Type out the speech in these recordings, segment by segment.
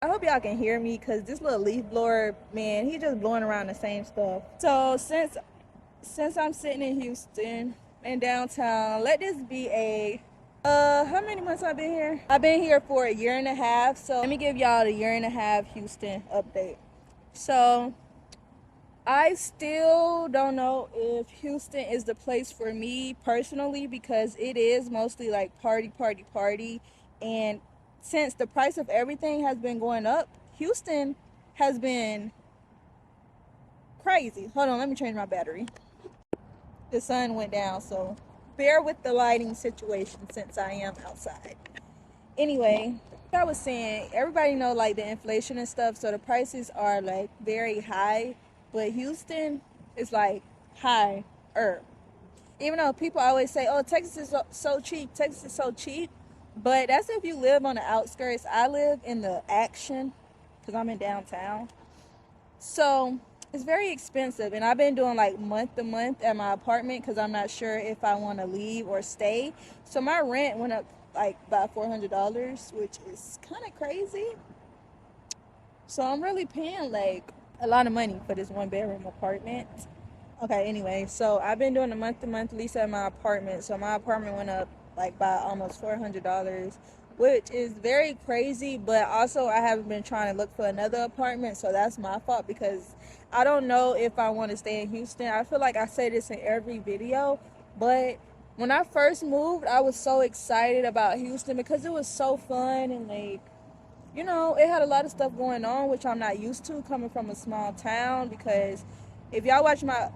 I hope y'all can hear me because this little leaf blower, man, he just blowing around the same stuff. So since I'm sitting in Houston in downtown, let this be a how many months I've been here? I've been here for a year and a half. So let me give y'all the year and a half Houston update. So I still don't know if Houston is the place for me personally because it is mostly like party, party, party. And since the price of everything has been going up, Houston has been crazy. Hold on, let me change my battery. The sun went down, so bear with the lighting situation since I am outside. Anyway, like I was saying, everybody know like the inflation and stuff, so the prices are like very high, but Houston is like higher. Even though people always say, "Oh, Texas is so cheap, Texas is so cheap," but that's if you live on the outskirts. I live in the action because I'm in downtown, so it's very expensive, and I've been doing like month to month at my apartment because I'm not sure if I want to leave or stay. So my rent went up like by $400, which is kind of crazy. So I'm really paying like a lot of money for this one bedroom apartment. Okay, anyway, so I've been doing a month to month lease at my apartment. So my apartment went up like by almost $400, which is very crazy. But also, I haven't been trying to look for another apartment, so that's my fault because I don't know if I want to stay in Houston. I feel like I say this in every video, but when I first moved, I was so excited about Houston because it was so fun and like it had a lot of stuff going on, which I'm not used to coming from a small town. Because if y'all watch my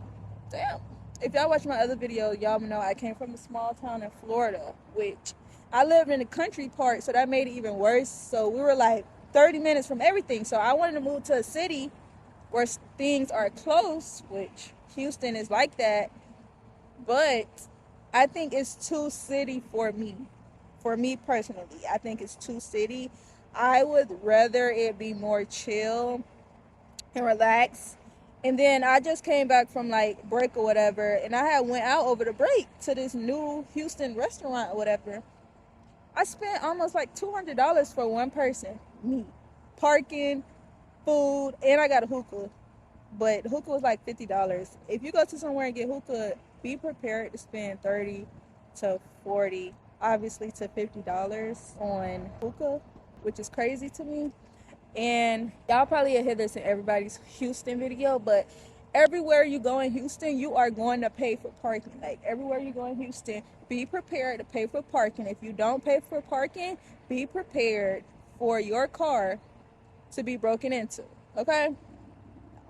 damn, if y'all watch my other video, y'all know I came from a small town in Florida, which I lived in the country part, so that made it even worse. So we were like 30 minutes from everything. So I wanted to move to a city where things are close, which Houston is like that. But I think it's too city for me. For me personally, I think it's too city. I would rather it be more chill and relax. And then I just came back from like break or whatever, and I had went out over the break to this new Houston restaurant or whatever. I spent almost like $200 for one person, me, parking, food, and I got a hookah. But hookah was like $50. If you go to somewhere and get hookah, be prepared to spend 30 to 40, obviously to $50 on hookah, which is crazy to me. And y'all probably hear this in everybody's Houston video, but everywhere you go in Houston, you are going to pay for parking. Like everywhere you go in Houston, be prepared to pay for parking. If you don't pay for parking, be prepared for your car to be broken into. Okay?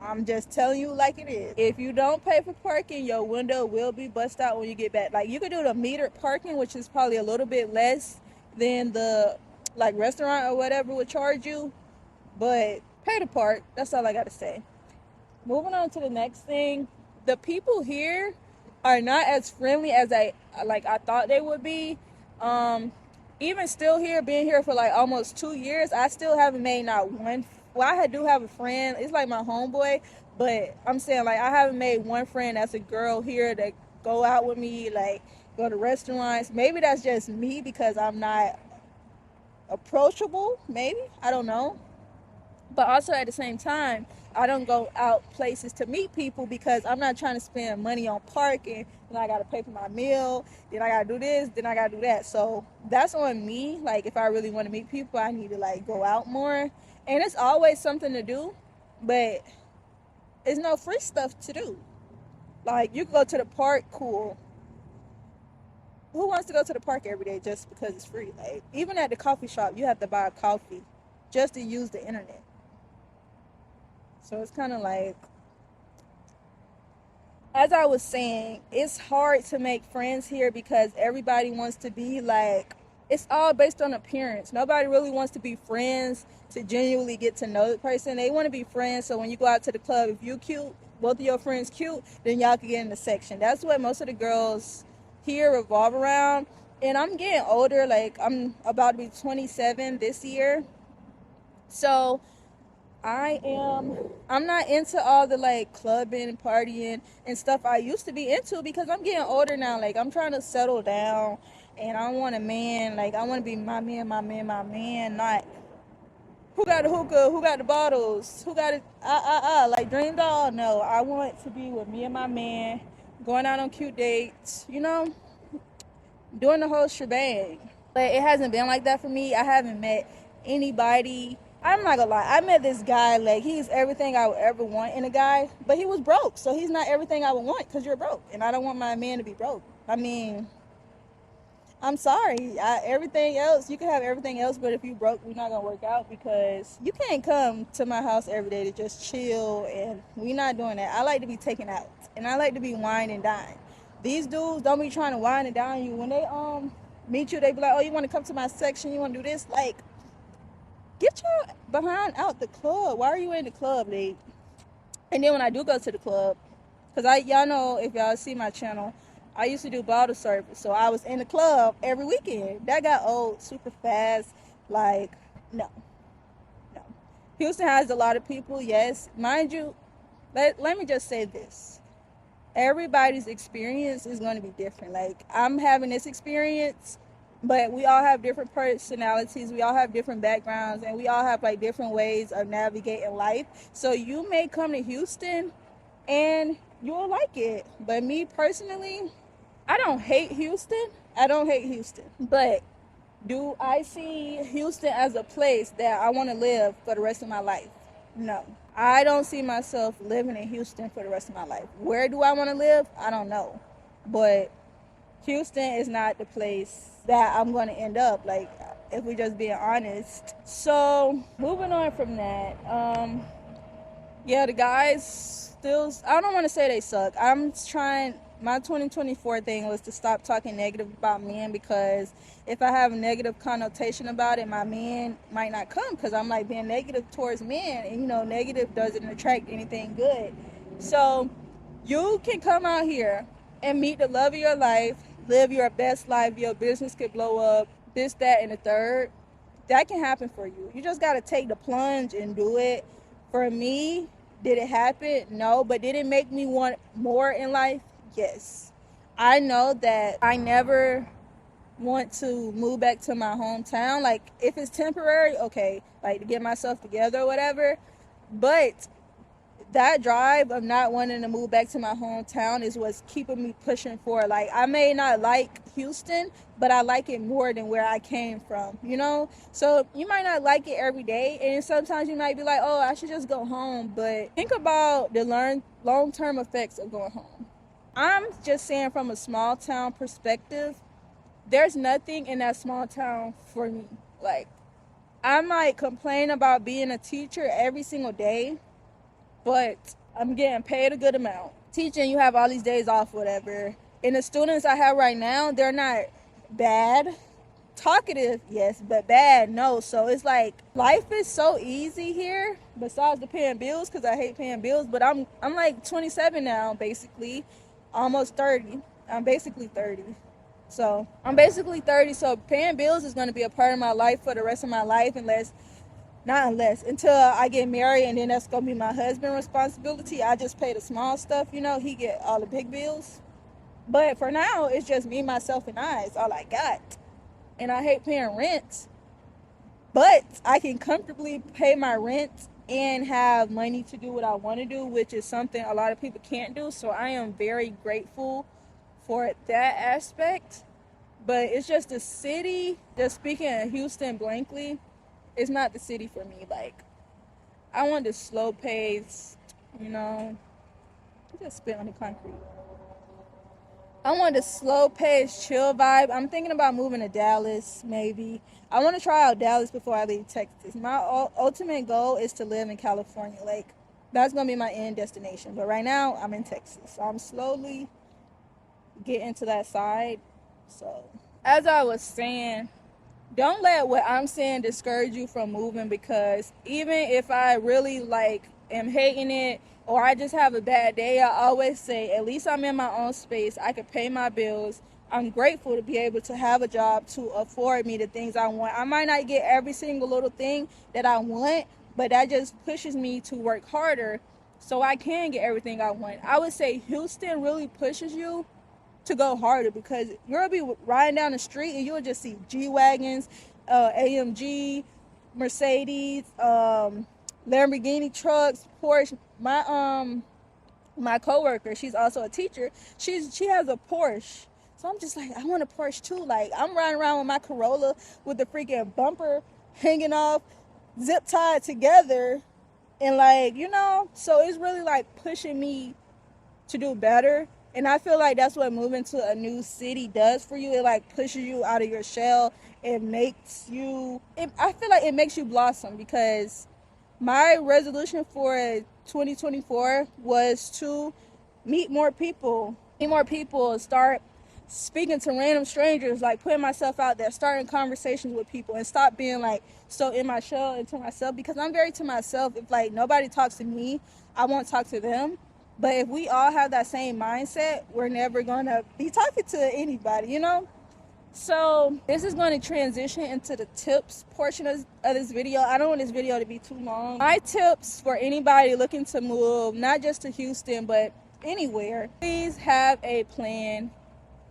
I'm just telling you like it is. If you don't pay for parking, your window will be busted out when you get back. Like you could do the metered parking, which is probably a little bit less than the like restaurant or whatever would charge you, but pay the park. That's all I gotta say. Moving on to the next thing, the people here are not as friendly as I thought they would be. Um, Even still here, being here for like almost 2 years, I still haven't made not one. Well, do have a friend. It's like my homeboy, but I'm saying like I haven't made one friend that's a girl here that go out with me, like go to restaurants. Maybe that's just me because I'm not approachable. Maybe I don't know. But also at the same time, I don't go out places to meet people because I'm not trying to spend money on parking. Then I gotta pay for my meal. Then I gotta do this. Then I gotta do that. So that's on me. Like if I really want to meet people, I need to like go out more. And it's always something to do, but it's no free stuff to do. Like you can go to the park, cool. Who wants to go to the park every day just because it's free? Like even at the coffee shop, you have to buy a coffee just to use the internet. So it's kind of like, as I was saying, it's hard to make friends here because everybody wants to be like, it's all based on appearance. Nobody really wants to be friends to genuinely get to know the person. They want to be friends so when you go out to the club, if you cute, both of your friends cute, then y'all can get in the section. That's what most of the girls here revolve around. And I'm getting older, like I'm about to be 27 this year. So I'm not into all the like clubbing and partying and stuff I used to be into because I'm getting older now. Like I'm trying to settle down and I want a man. Like I want to be my man, my man, my man, not Who got the hookah? Who got the bottles? Who got it? Like dream doll? No, I want to be with me and my man, going out on cute dates, you know, doing the whole shebang. But it hasn't been like that for me. I haven't met anybody. I'm not gonna lie. I met this guy, like, he's everything I would ever want in a guy, but he was broke. So he's not everything I would want because you're broke. And I don't want my man to be broke. I mean, I'm sorry. Everything else, you can have everything else, but if you broke, we're not gonna work out because you can't come to my house every day to just chill, and we're not doing that. I like to be taken out, and I like to be wine and dine. These dudes don't be trying to wine and dine you. When they meet you, they be like, "Oh, you want to come to my section? You want to do this?" Like, get your behind out the club. Why are you in the club, Nate? And then when I do go to the club, because y'all know, if y'all see my channel, I used to do bottle service. So I was in the club every weekend. That got old super fast. Like, no. No. Houston has a lot of people, yes. Mind you, let me just say this. Everybody's experience is going to be different. Like, I'm having this experience, but we all have different personalities. We all have different backgrounds, and we all have like different ways of navigating life. So you may come to Houston and you'll like it. But me personally, I don't hate Houston. I don't hate Houston. But do I see Houston as a place that I want to live for the rest of my life? No. I don't see myself living in Houston for the rest of my life. Where do I want to live? I don't know. But Houston is not the place that I'm going to end up, like, if we're just being honest. So, moving on from that, yeah, the guys still, I don't want to say they suck. I'm trying, my 2024 thing was to stop talking negative about men, because if I have a negative connotation about it, my man might not come, because I'm like being negative towards men, and you know, negative doesn't attract anything good. So you can come out here and meet the love of your life, live your best life, your business could blow up, this, that, and the third. That can happen for you. You just got to take the plunge and do it. For me, did it happen? No. But did it make me want more in life? Yes. I know that I never want to move back to my hometown. Like, if it's temporary, okay, like to get myself together or whatever. But that drive of not wanting to move back to my hometown is what's keeping me pushing forward. Like, I may not like Houston, but I like it more than where I came from, you know? So you might not like it every day, and sometimes you might be like, oh, I should just go home. But think about the long-term effects of going home. I'm just saying, from a small town perspective, there's nothing in that small town for me. Like, I might complain about being a teacher every single day, but I'm getting paid a good amount. Teaching, you have all these days off, whatever. And the students I have right now, they're not bad. Talkative, yes, but bad, no. So it's like, life is so easy here, besides the paying bills, because I hate paying bills. But I'm like 27 now, basically. Almost 30. I'm basically 30. So I'm basically 30. So paying bills is going to be a part of my life for the rest of my life, until I get married, and then that's gonna be my husband's responsibility. I just pay the small stuff, you know, he get all the big bills. But for now, it's just me, myself, and I. It's all I got. And I hate paying rent, but I can comfortably pay my rent and have money to do what I want to do, which is something a lot of people can't do. So I am very grateful for that aspect. But it's just the city, just speaking of Houston blankly, it's not the city for me. Like, I want the slow pace, you know. I just spit on the concrete. I want the slow pace, chill vibe. I'm thinking about moving to Dallas, maybe. I want to try out Dallas before I leave Texas. My ultimate goal is to live in California. Like, that's going to be my end destination. But right now, I'm in Texas. So I'm slowly getting to that side. So, as I was saying, don't let what I'm saying discourage you from moving, because even if I really am hating it, or I just have a bad day, I always say, at least I'm in my own space. I can pay my bills. I'm grateful to be able to have a job to afford me the things I want. I might not get every single little thing that I want, but that just pushes me to work harder so I can get everything I want. I would say Houston really pushes you to go harder, because you'll be riding down the street and you'll just see G-Wagons, AMG, Mercedes, Lamborghini trucks, Porsche. My coworker, she's also a teacher. She has a Porsche. So I'm just like, I want a Porsche too. Like, I'm riding around with my Corolla with the freaking bumper hanging off, zip tied together, and like, so it's really like pushing me to do better. And I feel like that's what moving to a new city does for you. It like pushes you out of your shell. I feel like it makes you blossom, because my resolution for 2024 was to meet more people, start speaking to random strangers, like putting myself out there, starting conversations with people, and stop being like so in my shell and to myself, because I'm very to myself. If like nobody talks to me, I won't talk to them. But if we all have that same mindset, we're never gonna be talking to anybody. So this is going to transition into the tips portion of this video. I don't want this video to be too long. My tips for anybody looking to move, not just to Houston, but anywhere, please have a plan.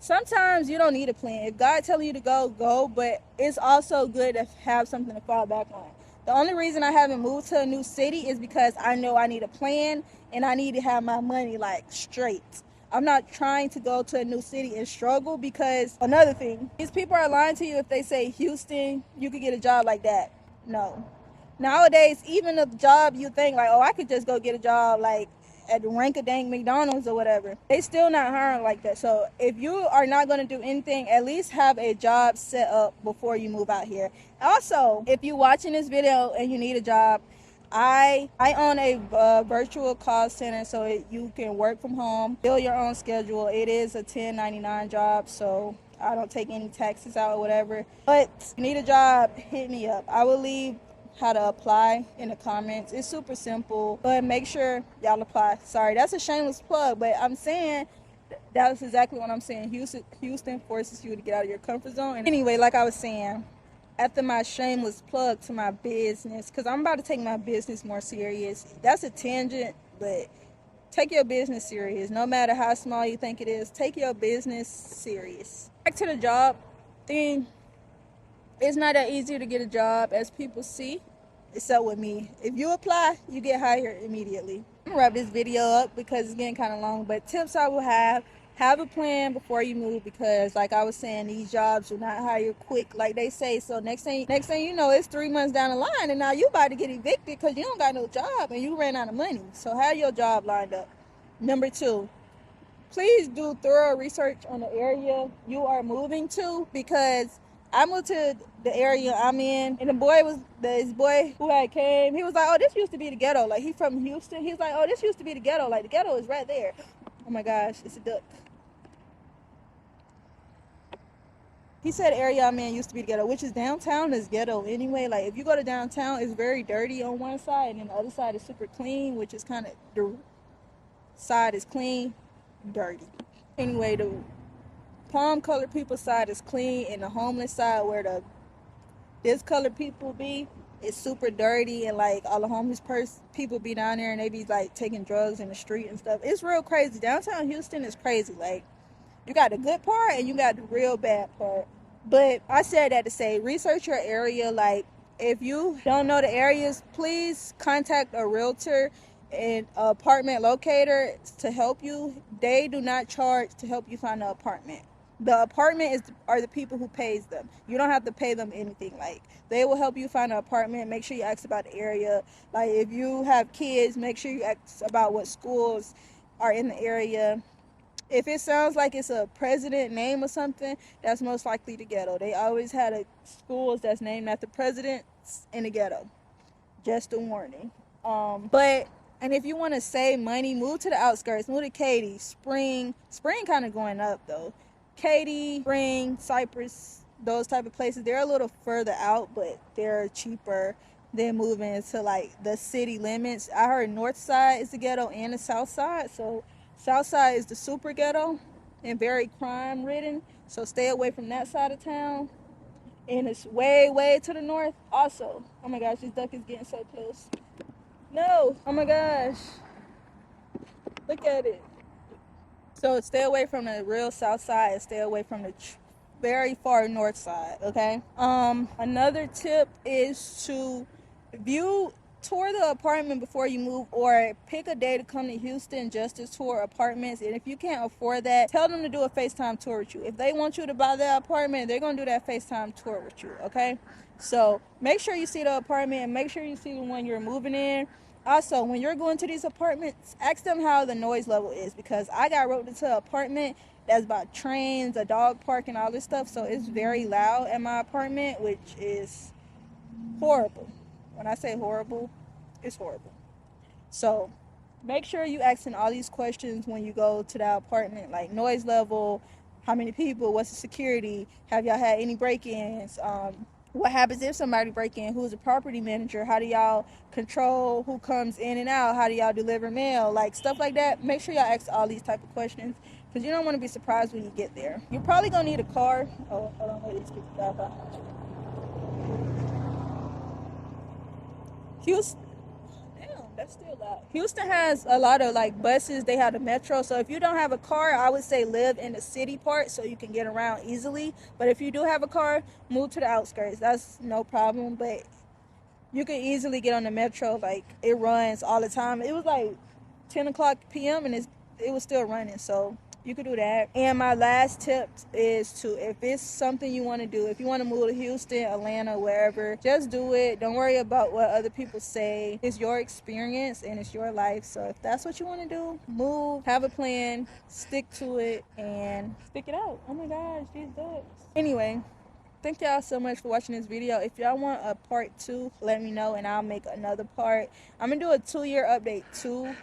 Sometimes you don't need a plan. If God tells you to go, go. But it's also good to have something to fall back on. The only reason I haven't moved to a new city is because I know I need a plan and I need to have my money like straight. I'm not trying to go to a new city and struggle, because another thing, these people are lying to you if they say Houston, you could get a job like that. No. Nowadays, even a job you think like, oh, I could just go get a job like at the rank-a-dank McDonald's or whatever, they still not hiring like that. So if you are not going to do anything, at least have a job set up before you move out here. Also, if you're watching this video and you need a job, I own a virtual call center, so you can work from home, build your own schedule. It is a 1099 job, so I don't take any taxes out or whatever. But if you need a job, hit me up. I will leave how to apply in the comments. It's super simple, but make sure y'all apply. Sorry, that's a shameless plug, but I'm saying that's exactly what I'm saying. Houston forces you to get out of your comfort zone. And anyway, like I was saying, after my shameless plug to my business, because I'm about to take my business more serious. That's a tangent, but take your business serious. No matter how small you think it is, take your business serious. Back to the job thing. It's not that easy to get a job as people see, except with me. If you apply, you get hired immediately. I'm gonna wrap this video up because it's getting kind of long, but tips I will have a plan before you move, because like I was saying, these jobs will not hire quick like they say. So next thing you know, it's 3 months down the line and now you about to get evicted because you don't got no job and you ran out of money. So have your job lined up. Number 2, please do thorough research on the area you are moving to, because I moved to the area I'm in, and this boy who had came, he was like, oh, this used to be the ghetto. Like, he from Houston. He's like, oh, this used to be the ghetto. Like, the ghetto is right there. Oh my gosh, it's a duck. He said area I'm in used to be the ghetto, which is downtown is ghetto anyway. Like, if you go to downtown, it's very dirty on one side, and then the other side is super clean, which is kind of, the side is clean, dirty. Anyway, the palm colored people side is clean, and the homeless side where the discolored people be, it's super dirty, and like all the homeless people be down there and they be like taking drugs in the street and stuff. It's real crazy. Downtown Houston is crazy. Like, you got the good part and you got the real bad part. But I said that to say, research your area. Like, if you don't know the areas, please contact a realtor and apartment locator to help you. They do not charge to help you find an apartment. The apartment are the people who pays them. You don't have to pay them anything. Like, they will help you find an apartment. Make sure you ask about the area. Like, if you have kids, make sure you ask about what schools are in the area. If it sounds like it's a president name or something, that's most likely the ghetto. They always had schools that's named after presidents in the ghetto. Just a warning. And if you want to save money, move to the outskirts. Move to Katy, Spring kind of going up though. Katy, Spring, Cypress, those type of places, they're a little further out, but they're cheaper than moving to like the city limits. I heard north side is the ghetto and the south side. So south side is the super ghetto and very crime ridden. So stay away from that side of town. And it's way, way to the north also. Oh my gosh, this duck is getting so close. No, oh my gosh. Look at it. So stay away from the real south side and stay away from the very far north side, okay? Another tip is to tour the apartment before you move, or pick a day to come to Houston just to tour apartments. And if you can't afford that, tell them to do a FaceTime tour with you. If they want you to buy that apartment, they're gonna do that FaceTime tour with you, okay? So make sure you see the apartment and make sure you see the one you're moving in. Also, when you're going to these apartments, ask them how the noise level is, because I got roped into an apartment that's about trains, a dog park, and all this stuff. So it's very loud at my apartment, which is horrible. When I say horrible, it's horrible. So make sure you asking all these questions when you go to that apartment, like noise level, how many people, what's the security, have y'all had any break-ins, what happens if somebody break in, who's the property manager, how do y'all control who comes in and out, how do y'all deliver mail, like stuff like that. Make sure y'all ask all these type of questions, because you don't want to be surprised when you get there. You're probably gonna need a car. Oh, hold on, wait, these people drive by. Houston, damn, that's still loud. Houston has a lot of like buses. They have the metro. So if you don't have a car, I would say live in the city part so you can get around easily. But if you do have a car, move to the outskirts. That's no problem. But you can easily get on the metro. Like, it runs all the time. It was like 10 o'clock p.m. and it was still running. So you could do that. And my last tip is to, if it's something you want to do, if you want to move to Houston, Atlanta, wherever, just do it. Don't worry about what other people say. It's your experience and it's your life. So if that's what you want to do, move, have a plan, stick to it, and stick it out. Oh my gosh, these ducks. Anyway, thank y'all so much for watching this video. If y'all want a part 2, let me know and I'll make another part. I'm gonna do a 2-year update too.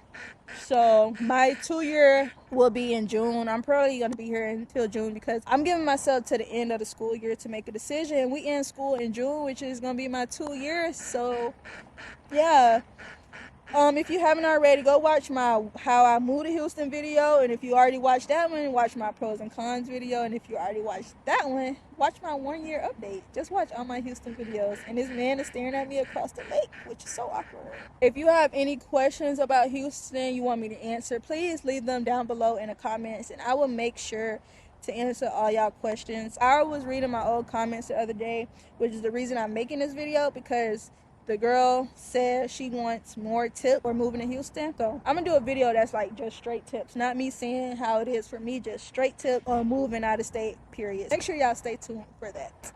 So my 2-year will be in June. I'm probably gonna be here until June because I'm giving myself to the end of the school year to make a decision. We end school in June, which is gonna be my 2 years. So yeah. If you haven't already, go watch my how I moved to Houston video, and if you already watched that one, watch my pros and cons video, and if you already watched that one, watch my 1-year update. Just watch all my Houston videos. And this man is staring at me across the lake, which is so awkward. If you have any questions about Houston you want me to answer, please leave them down below in the comments, and I will make sure to answer all y'all questions. I was reading my old comments the other day, which is the reason I'm making this video, because the girl said she wants more tips for moving to Houston. So I'm gonna do a video that's like just straight tips, not me saying how it is for me, just straight tips on moving out of state, period. Make sure y'all stay tuned for that.